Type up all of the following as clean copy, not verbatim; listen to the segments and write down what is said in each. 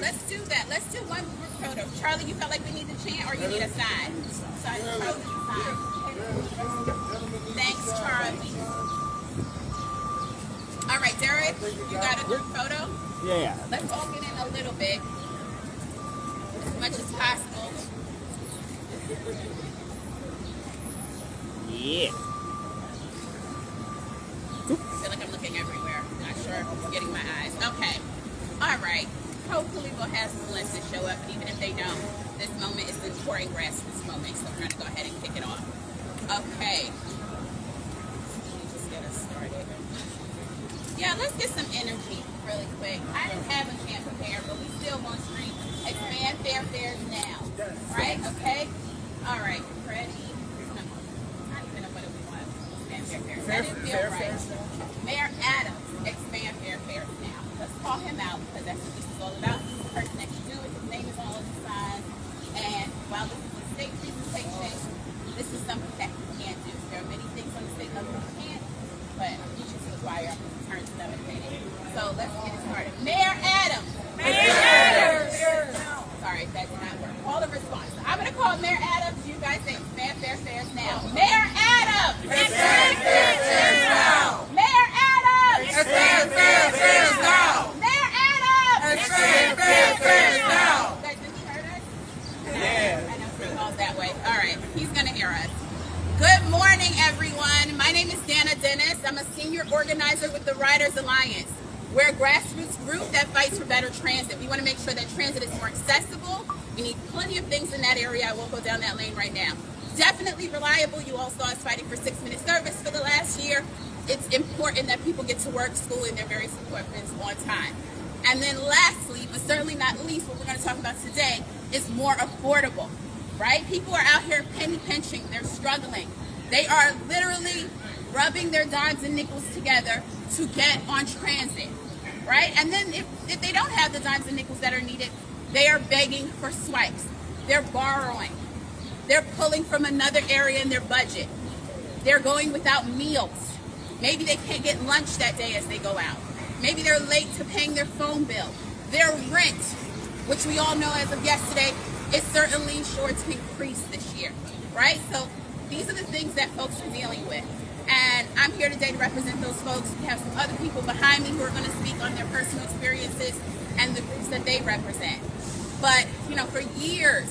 let's do that. Let's do one group photo. Charlie, you felt like we need to chant, or you need a sign? Sign. Thanks, Charlie. All right, Derek, you got a group photo? Yeah. Let's all get in a little bit, as much as possible. Yeah. I feel like I'm looking everywhere. Not sure if I'm getting my eyes. Okay. All right. Hopefully we'll have some lists to show up, even if they don't. This moment is the pouring grass this moment, so we're going to go ahead and kick it off. Okay. Let me just get us started. Yeah, let's get some energy really quick. I didn't have a chant prepared, but we still want to expand Fairfares now. Right? Okay? All right. Ready? I don't even know what we want. Expand Fairfares. That didn't feel right. Mayor Adams, expand Fairfares now. Let's call him out, because that's what this is all about. He's the person that can do it. His name is on all the signs. And while this is a state presentation, this is something that he can't do. There are many things on the state level he can't, but I'm preaching to the choir. I'm going to turn to them and say it. So let's get it started. Mayor Adams. Mayor Adams. Sorry, that did not work. Call the response. I'm going to call Mayor Adams. You guys say expand Fairfares now. Mayor Adams. Expand Fairfares now. Mayor Adams. Expand Fairfares now. Mayor Adams. Expand Fairfares now. Guys, did he hear us? Yeah. I know he calls that way. All right. He's going to hear us. Good morning, everyone. My name is Dana Dennis. I'm a senior organizer with the Riders Alliance. We're a grassroots group that fights for better transit. We want to make sure that transit is more accessible. We need plenty of things in that area. I won't go down that lane right now. Definitely reliable. You all saw us fighting for 6-minute service for the last year. It's important that people get to work, school, and their various appointments on time. And then lastly, but certainly not least, what we're going to talk about today is more affordable, right? People are out here penny pinching. They're struggling. They are literally rubbing their dimes and nickels together to get on transit, right? And then if they don't have the dimes and nickels that are needed, they are begging for swipes. They're borrowing. They're pulling from another area in their budget. They're going without meals. Maybe they can't get lunch that day as they go out. Maybe they're late to paying their phone bill. Their rent, which we all know as of yesterday, is certainly sure to increase this year, right? So these are the things that folks are dealing with. And I'm here today to represent those folks. We have some other people behind me who are going to speak on their personal experiences and the groups that they represent. But, for years,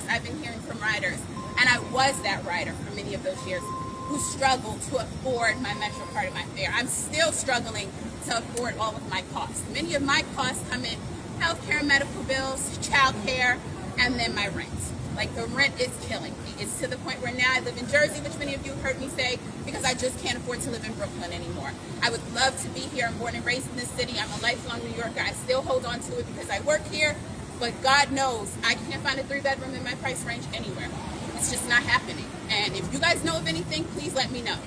I've been hearing from riders, and I was that rider for many of those years, who struggled to afford my MetroCard and my fare. I'm still struggling to afford all of my costs. Many of my costs come in healthcare and medical bills, childcare, and then my rent. Like, the rent is killing me. It's to the point where now I live in Jersey, which many of you heard me say, because I just can't afford to live in Brooklyn anymore. I would love to be here. I'm born and raised in this city. I'm a lifelong New Yorker. I still hold on to it because I work here, but God knows I can't find a 3-bedroom in my price range anywhere. It's just not happening. And if you guys know of anything, please let me know.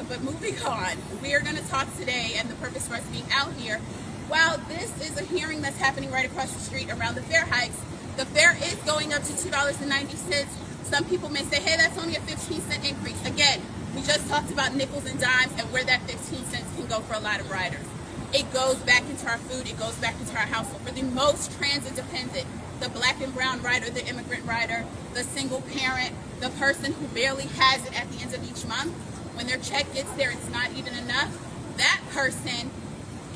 But moving on, we are going to talk today, and the purpose for us being out here, while this is a hearing that's happening right across the street around the fare hikes, the fare is going up to $2.90. Some people may say, hey, that's only a 15-cent increase. Again, we just talked about nickels and dimes and where that 15 cents can go for a lot of riders. It goes back into our food. It goes back into our household. For the most transit dependent, the black and brown rider, the immigrant rider, the single parent, the person who barely has it at the end of each month, when their check gets there, it's not even enough. That person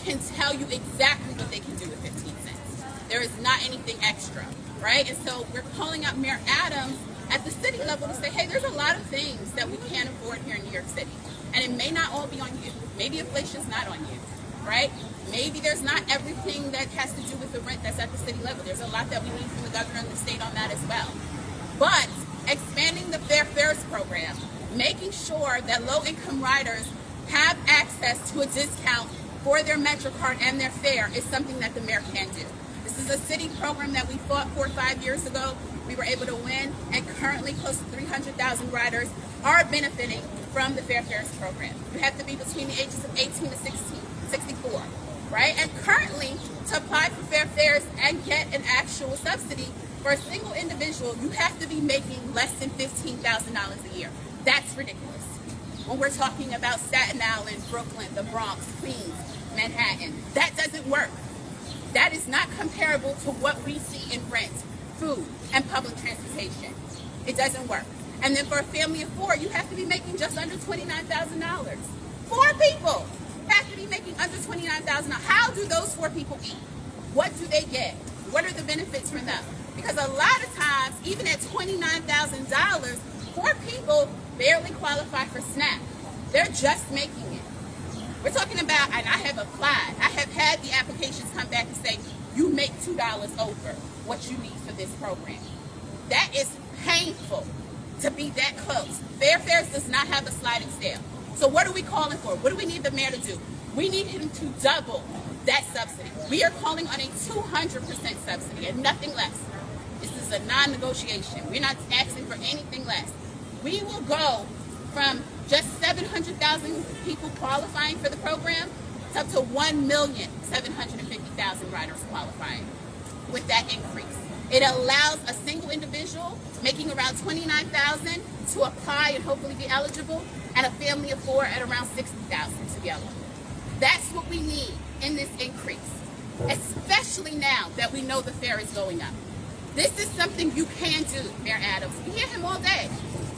can tell you exactly what they can do with 15 cents. There is not anything extra, right? And so we're calling out Mayor Adams at the city level to say, hey, there's a lot of things that we can't afford here in New York City. And it may not all be on you. Maybe inflation's not on you, right? Maybe there's not everything that has to do with the rent that's at the city level. There's a lot that we need from the governor and the state on that as well. But expanding the Fair Fares program, making sure that low-income riders have access to a discount for their MetroCard and their fare is something that the mayor can do. This is a city program that we fought for 5 years ago. We were able to win, and currently close to 300,000 riders are benefiting from the Fair Fares program. You have to be between the ages of 18 to 64, right? And currently, to apply for Fair Fares and get an actual subsidy for a single individual, you have to be making less than $15,000 a year. That's ridiculous. When we're talking about Staten Island, Brooklyn, the Bronx, Queens, Manhattan, that doesn't work. That is not comparable to what we see in rent, food, and public transportation. It doesn't work. And then for a family of 4, you have to be making just under $29,000. 4 people have to be making under $29,000. How do those 4 people eat? What do they get? What are the benefits for them? Because a lot of times, even at $29,000, 4 people barely qualify for SNAP. They're just making it. We're talking about, and I have applied, I have had the applications come back and say, you make $2 over what you need for this program. That is painful to be that close. Fairfax does not have a sliding scale. So what are we calling for? What do we need the mayor to do? We need him to double that subsidy. We are calling on a 200% subsidy and nothing less. This is a non-negotiation. We're not asking for anything less. We will go from just 700,000 people qualifying for the program to up to 1,750,000 riders qualifying with that increase. It allows a single individual making around $29,000 to apply and hopefully be eligible, and a family of 4 at around $60,000 to be eligible. That's what we need in this increase, especially now that we know the fare is going up. This is something you can do, Mayor Adams. We hear him all day.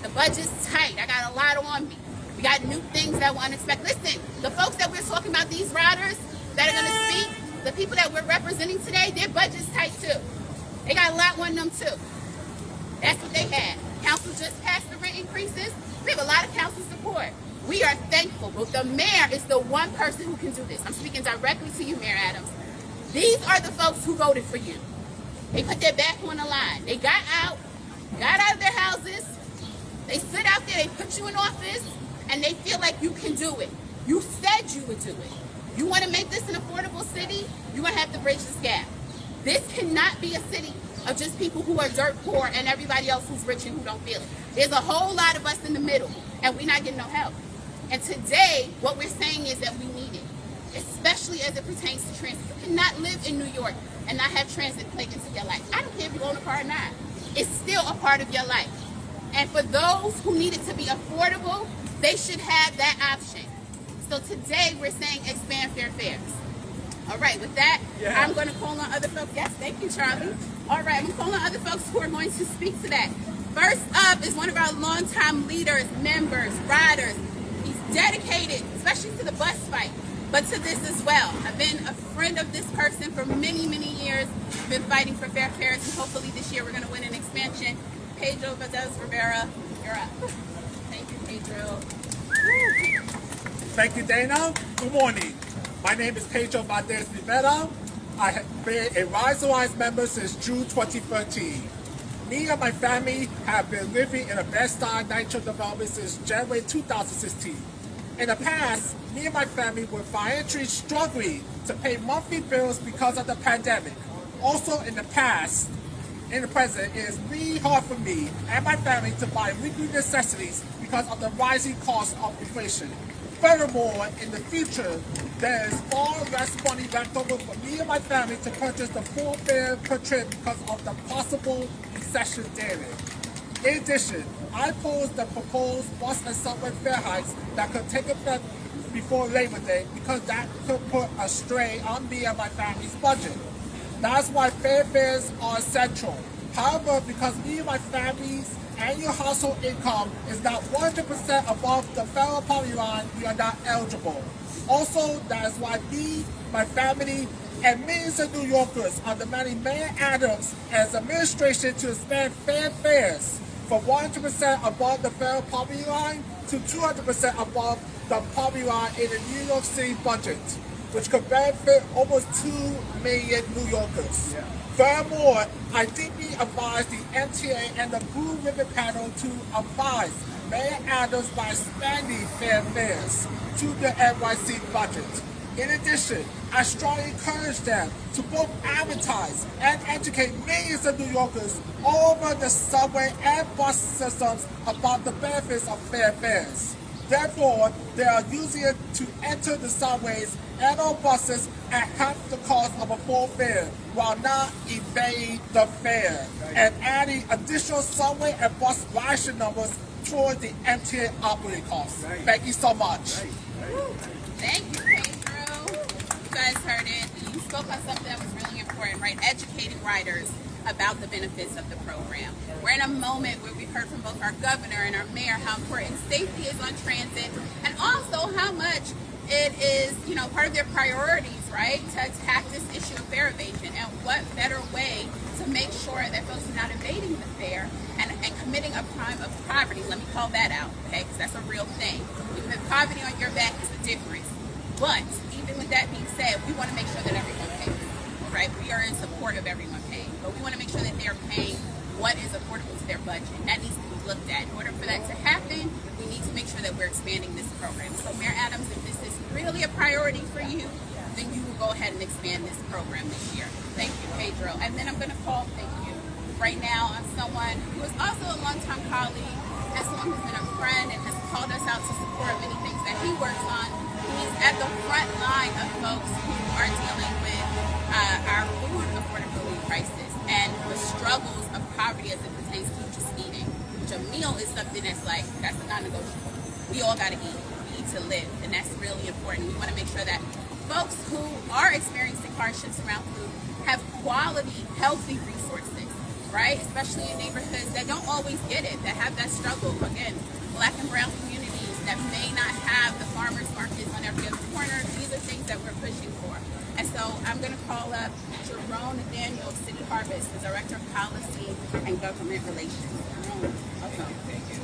The budget's tight. I got a lot on me. We got new things that we're unexpected. Listen, the folks that we're talking about, these riders that are going to speak, the people that we're representing today, their budget's tight too. They got a lot on them too. That's what they had. Council just passed the rent increases. We have a lot of council support. We are thankful, but the mayor is the one person who can do this. I'm speaking directly to you, Mayor Adams. These are the folks who voted for you. They put their back on the line. They got out of their houses. They stood out there, they put you in office, and they feel like you can do it. You said you would do it. You want to make this an affordable city, you're going to have to bridge this gap. This cannot be a city of just people who are dirt poor and everybody else who's rich and who don't feel it. There's a whole lot of us in the middle, and we're not getting no help. And today, what we're saying is that we need it, especially as it pertains to transit. You cannot live in New York and not have transit plagued into your life. I don't care if you own a car or not. It's still a part of your life. And for those who need it to be affordable, they should have that option. So today, we're saying expand fair fares. All right, with that, I'm going to call on other folks. Yes, thank you, Charlie. All right, I'm calling on other folks who are going to speak to that. First up is one of our longtime leaders, members, riders. He's dedicated, especially to the bus fight, but to this as well. I've been a friend of this person for many, many years. I've been fighting for fair fares, and hopefully this year we're going to win an expansion. Pedro Valdez Rivera, you're up. Thank you, Pedro. Thank you, Dana. Good morning. My name is Pedro Valdez Rivera. I have been a Rise to Rise member since June 2013. Me and my family have been living in a Bed-Stuy Nitro development since January 2016. In the past, me and my family were financially struggling to pay monthly bills because of the pandemic. Also in the past, in the present, it is really hard for me and my family to buy weekly necessities because of the rising cost of inflation. Furthermore, in the future, there is far less money left over for me and my family to purchase the full fare per trip because of the possible recession daily. In addition, I opposed the proposed bus and subway fare hikes that could take effect before Labor Day because that could put a strain on me and my family's budget. That's why fares are essential. However, because me and my family's annual household income is not 100% above the federal poverty line, we are not eligible. Also, that is why me, my family, and millions of New Yorkers are demanding Mayor Adams and his administration to expand fares from 100% above the federal poverty line to 200% above the poverty line in the New York City budget, which could benefit almost 2 million New Yorkers. Yeah. Furthermore, I deeply advise the MTA and the Blue Ribbon Panel to advise Mayor Adams by expanding fares to the NYC budget. In addition, I strongly encourage them to both advertise and educate millions of New Yorkers all over the subway and bus systems about the benefits of fares. Therefore, they are using it to enter the subways and on buses at half the cost of a full fare, while not evading the fare and adding additional subway and bus ridership numbers towards the MTA operating costs. Thank you so much. Thank you, Pedro. You guys heard it. You spoke on something that was really important, right? Educating riders about the benefits of the program. We're in a moment where we've heard from both our governor and our mayor how important safety is on transit, and also how much it is, part of their priorities, right, to attack this issue of fare evasion. And what better way to make sure that folks are not evading the fare and committing a crime of poverty. Let me call that out, okay, because that's a real thing. You have poverty on your back is the difference. But even with that being said, we want to make sure that everyone pays, right? We are in support of everyone paying, but we want to make sure that they're paying what is affordable to their budget. That needs to be looked at. In order for that to happen, we need to make sure that we're expanding this program. So Mayor Adams, if this is really a priority for you, then you will go ahead and expand this program this year. Thank you, Pedro. And then I'm going to call, thank you, right now on someone who is also a longtime colleague and someone who's been a friend and has called us out to support many things that he works on. He's at the front line of folks who are dealing with our food affordability crisis and the struggles of poverty as it pertains to just eating. Which a meal is something that's a non-negotiable. We all got to eat. We need to live, and that's really important. We want to make sure that folks who are experiencing hardships around food have quality, healthy resources, right? Especially in neighborhoods that don't always get it, that have that struggle. Again, Black and brown communities that may not have the farmers markets on every other corner. These are things that we're pushing for. And so I'm going to call up Jerome Daniel, City Harvest, the Director of Policy and Government Relations. Thank you.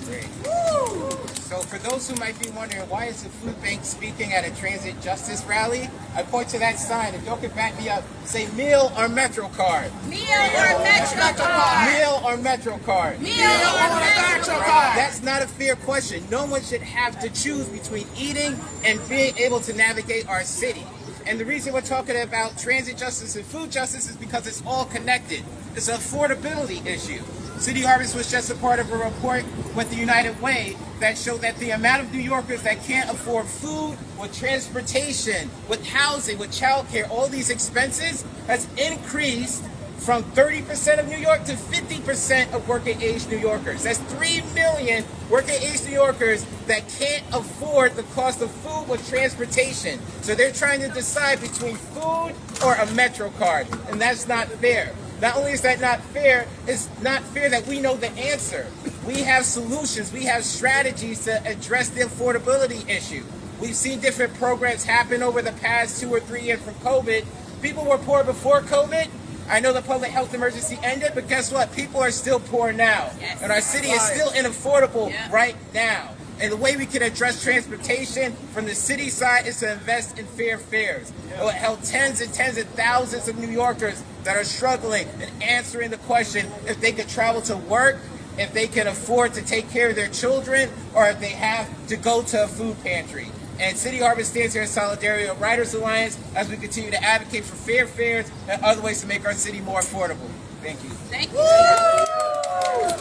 Great. Woo! So for those who might be wondering, why is the food bank speaking at a transit justice rally? I point to that sign. If y'all could back me up, say meal or Metro card. Meal or Metro card. Meal or Metro card. Meal or Metro card. That's not a fair question. No one should have to choose between eating and being able to navigate our city. And the reason we're talking about transit justice and food justice is because it's all connected. It's an affordability issue. City Harvest was just a part of a report with the United Way that showed that the amount of New Yorkers that can't afford food, with transportation, with housing, with childcare, all these expenses has increased from 30% of New York to 50% of working-age New Yorkers. That's 3 million working-age New Yorkers that can't afford the cost of food with transportation. So they're trying to decide between food or a Metro card, and that's not fair. Not only is that not fair, it's not fair that we know the answer. We have solutions, we have strategies to address the affordability issue. We've seen different programs happen over the past 2 or 3 years from COVID. People were poor before COVID. I know the public health emergency ended, but guess what? People are still poor now. Yes. And our city is still unaffordable right now. And the way we can address transportation from the city side is to invest in fair fares. It will help tens and tens of thousands of New Yorkers that are struggling and answering the question if they could travel to work, if they can afford to take care of their children, or if they have to go to a food pantry. And City Harvest stands here in solidarity with Riders Alliance as we continue to advocate for fair fares and other ways to make our city more affordable. Thank you. Thank you.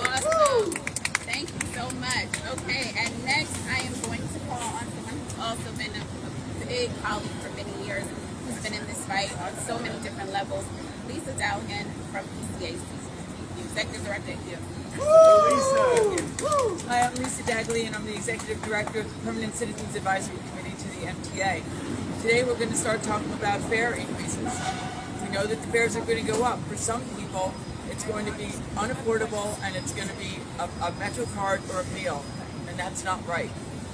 Awesome. Thank you so much. Okay, and next I am going to call on someone who's also been a big colleague for many years, who's been in this fight on so many different levels. Lisa Dowgan from PCAC, Executive Director here. Hi, I'm Lisa Dagley, and I'm the Executive Director of the Permanent Citizens Advisory Committee to the MTA. Today we're going to start talking about fare increases. We know that the fares are going to go up. For some people, it's going to be unaffordable, and it's going to be a Metro card or a meal, and that's not right.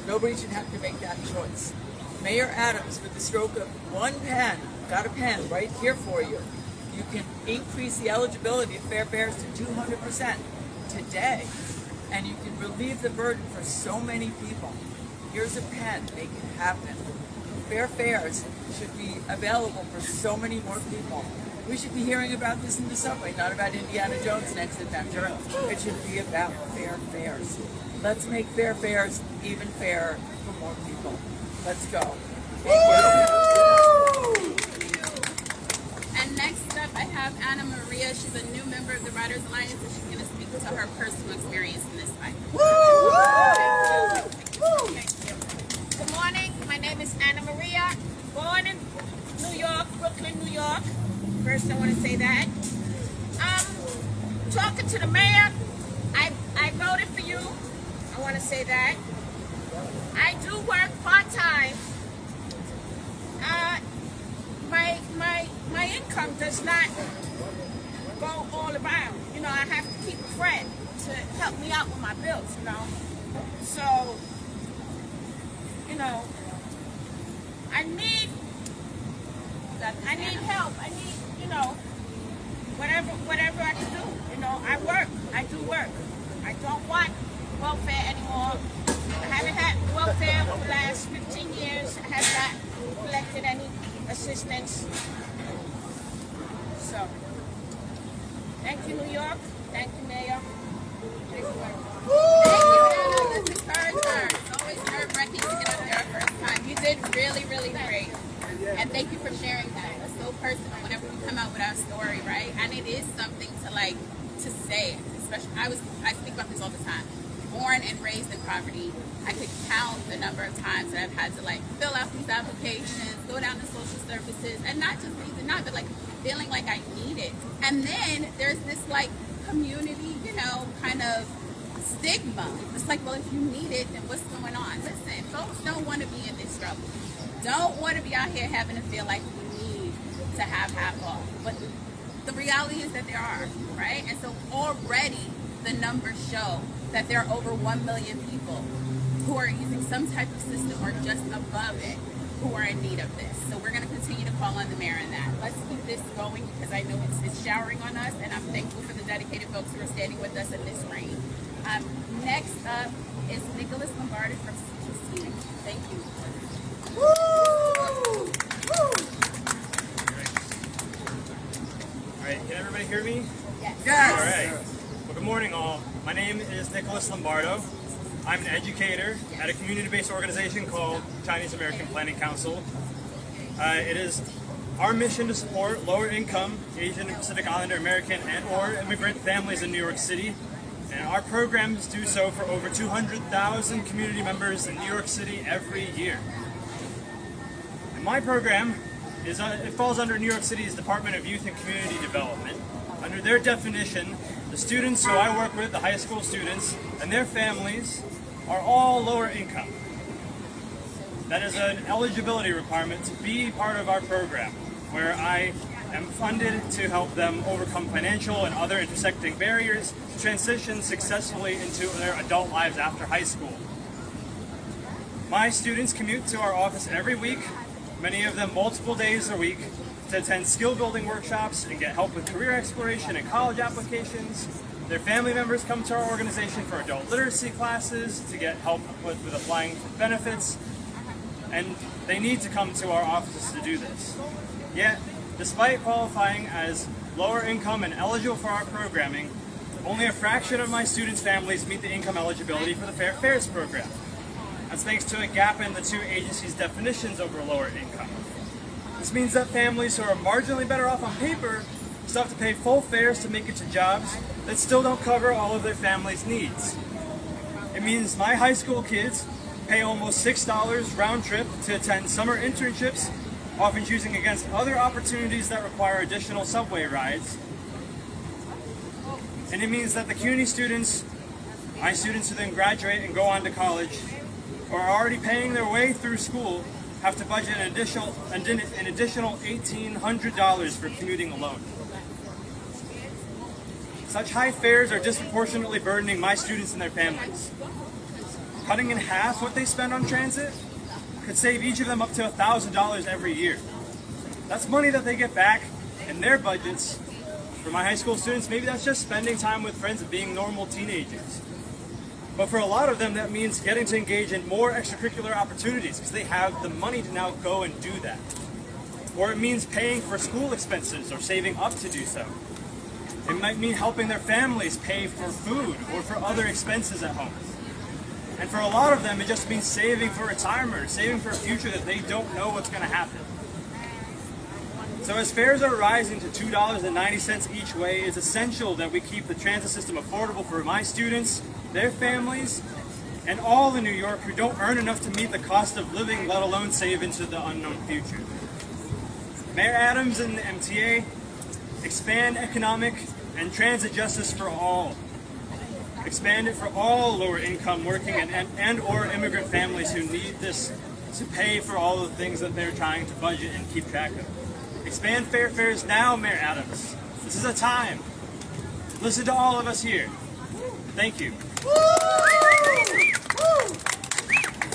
Nobody should have to make that choice. Mayor Adams, with the stroke of one pen, got a pen right here for you. You can increase the eligibility of fair fares to 200% today, and you can relieve the burden for so many people. Here's a pen, make it happen. Fair fares should be available for so many more people. We should be hearing about this in the subway, not about Indiana Jones' next adventure. It should be about fair fares. Let's make fair fares even fairer for more people. Let's go. Thank you. And next up, I have Anna Maria. She's a new member of the Riders Alliance, and she's going to speak to her personal experience in this fight. Good morning. My name is Anna Maria, born in New York, Brooklyn, New York. First, I want to say that. Talking to the mayor, I voted for you. I want to say that. I do work part-time. my income does not go all around. You know, I have to keep a friend to help me out with my bills, you know. So, you know, I need help. I need, you know, whatever I can do. You know, I do work. I don't want welfare anymore. I haven't had welfare for the last 15 years. I have not collected any assistance. So, thank you, New York. Thank you, Mayor. Please work. Thank you, Anna. Let's encourage her. It's always nerve-wracking to get up there the first time. You did really, really great. And thank you for sharing that. It's so personal whenever we come out with our story, right? And it is something to say. Especially, I speak about this all the time. Born and raised in poverty, I could count the number of times that I've had to fill out these applications, go down to social services, and not just needs it not, but feeling like I need it. And then there's this community, you know, kind of stigma. It's well, if you need it, then what's going on? Listen, folks don't want to be in this struggle. Don't want to be out here having to feel like we need to have half off. But the reality is that there are, right? And so already the numbers show that there are over 1 million people who are using some type of system or just above it who are in need of this. So we're going to continue to call on the mayor on that. Let's keep this going because I know it's showering on us, and I'm thankful for the dedicated folks who are standing with us in this rain. Next up is Nicholas Lombardi from CGC. Thank you. Woo! Woo! All right, can everybody hear me? Yes. All right. Well, good morning, all. My name is Nicholas Lombardo. I'm an educator at a community-based organization called Chinese American Planning Council. It is our mission to support lower-income Asian and Pacific Islander American and/or immigrant families in New York City. And our programs do so for over 200,000 community members in New York City every year. And my program it falls under New York City's Department of Youth and Community Development. Under their definition, the students who I work with, the high school students, and their families are all lower income. That is an eligibility requirement to be part of our program, where I am funded to help them overcome financial and other intersecting barriers to transition successfully into their adult lives after high school. My students commute to our office every week, many of them multiple days a week, to attend skill building workshops and get help with career exploration and college applications. Their family members come to our organization for adult literacy classes to get help with applying for benefits, and they need to come to our offices to do this. Yet, despite qualifying as lower income and eligible for our programming, only a fraction of my students' families meet the income eligibility for the Fair Fares program. That's thanks to a gap in the two agencies' definitions over lower income. This means that families who are marginally better off on paper still have to pay full fares to make it to jobs that still don't cover all of their family's needs. It means my high school kids pay almost $6 round trip to attend summer internships, often choosing against other opportunities that require additional subway rides. And it means that the CUNY students, my students who then graduate and go on to college, or are already paying their way through school, have to budget an additional $1,800 for commuting alone. Such high fares are disproportionately burdening my students and their families. Cutting in half what they spend on transit could save each of them up to $1,000 every year. That's money that they get back in their budgets. For my high school students, maybe that's just spending time with friends and being normal teenagers. But for a lot of them, that means getting to engage in more extracurricular opportunities because they have the money to now go and do that. Or it means paying for school expenses or saving up to do so. It might mean helping their families pay for food or for other expenses at home. And for a lot of them, it just means saving for retirement or saving for a future that they don't know what's going to happen. So as fares are rising to $2.90 each way, it's essential that we keep the transit system affordable for my students, their families, and all in New York who don't earn enough to meet the cost of living, let alone save into the unknown future. Mayor Adams and the MTA expand economic and transit justice for all. Expand it for all lower income working and or immigrant families who need this to pay for all the things that they're trying to budget and keep track of. Expand fair fares now, Mayor Adams. This is a time. Listen to all of us here. Thank you.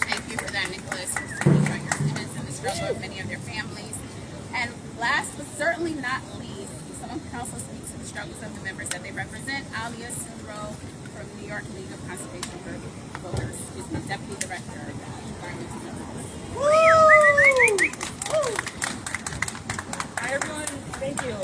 Thank you for that, Nicholas, for showing your students in the struggle of many of their families. And last but certainly not least, someone can also speak to the struggles of the members that they represent. Alia Sunro from New York League of Conservation Voters is the Deputy Director of Environmental Justice. Hi everyone, thank you.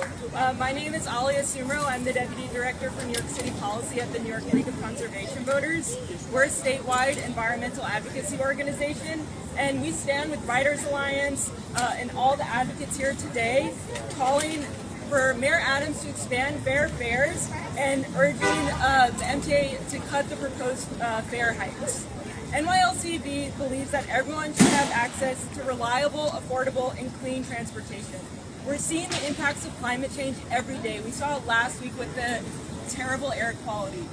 My name is Alia Sumro. I'm the Deputy Director for New York City Policy at the New York League of Conservation Voters. We're a statewide environmental advocacy organization, and we stand with Writers Alliance and all the advocates here today calling for Mayor Adams to expand fair fares and urging the MTA to cut the proposed fare hikes. NYLCV believes that everyone should have access to reliable, affordable, and clean transportation. We're seeing the impacts of climate change every day. We saw it last week with the terrible air quality.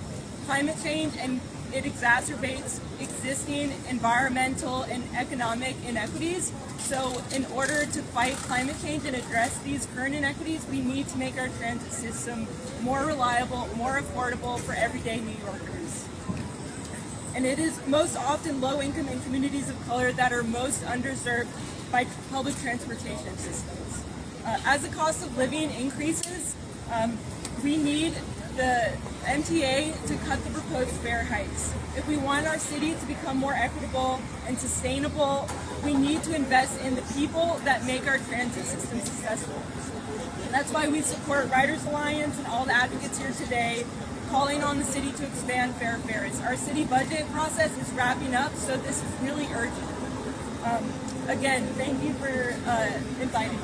Climate change, and it exacerbates existing environmental and economic inequities. So in order to fight climate change and address these current inequities, we need to make our transit system more reliable, more affordable for everyday New Yorkers. And it is most often low-income and communities of color that are most underserved by public transportation systems. As the cost of living increases, we need the MTA to cut the proposed fare hikes. If we want our city to become more equitable and sustainable, we need to invest in the people that make our transit system successful. And that's why we support Writers Alliance and all the advocates here today calling on the city to expand fair fares. Our city budget process is wrapping up, so this is really urgent. Again, thank you for inviting me.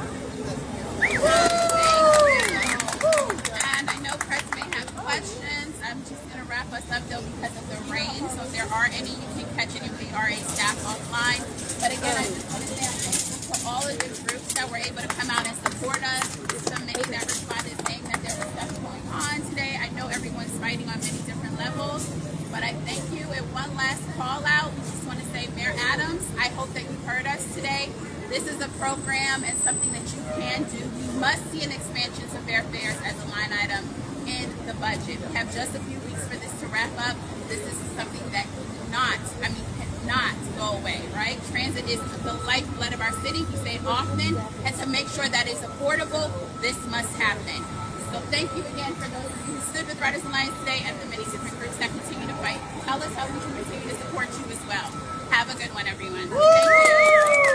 And I know Chris may have questions. I'm just going to wrap us up though because of the rain. So if there are any, you can catch any of the RA staff offline. But again, I just want to say thank you to all of the groups that were able to come out and support us. So many that responded saying that there was stuff going on today. I know everyone's fighting on many different levels. But I thank you. And one last call out. We just want to say, Mayor Adams, I hope that you heard us today. This is a program and something that you can do. You must see an expansion to fair fares as a line item in the budget. We have just a few weeks for this to wrap up. This is something that cannot go away, right? Transit is the lifeblood of our city. We say it often. And to make sure that it's affordable, this must happen. So thank you again for those of you who stood with Writers Alliance today and the many different groups that continue to fight. Tell us how we can continue to support you as well. Have a good one, everyone. Thank you.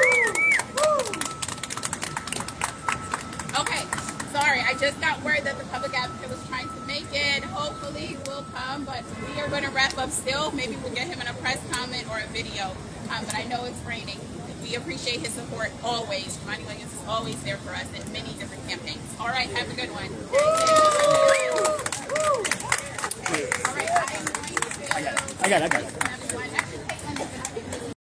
Okay, sorry, I just got word that the public advocate was trying to make it. Hopefully will come, but we are going to wrap up still. Maybe we'll get him in a press comment or a video, but I know it's raining. We appreciate his support always. Ronnie Williams is always there for us in many different campaigns. All right, have a good one. All right, I got it.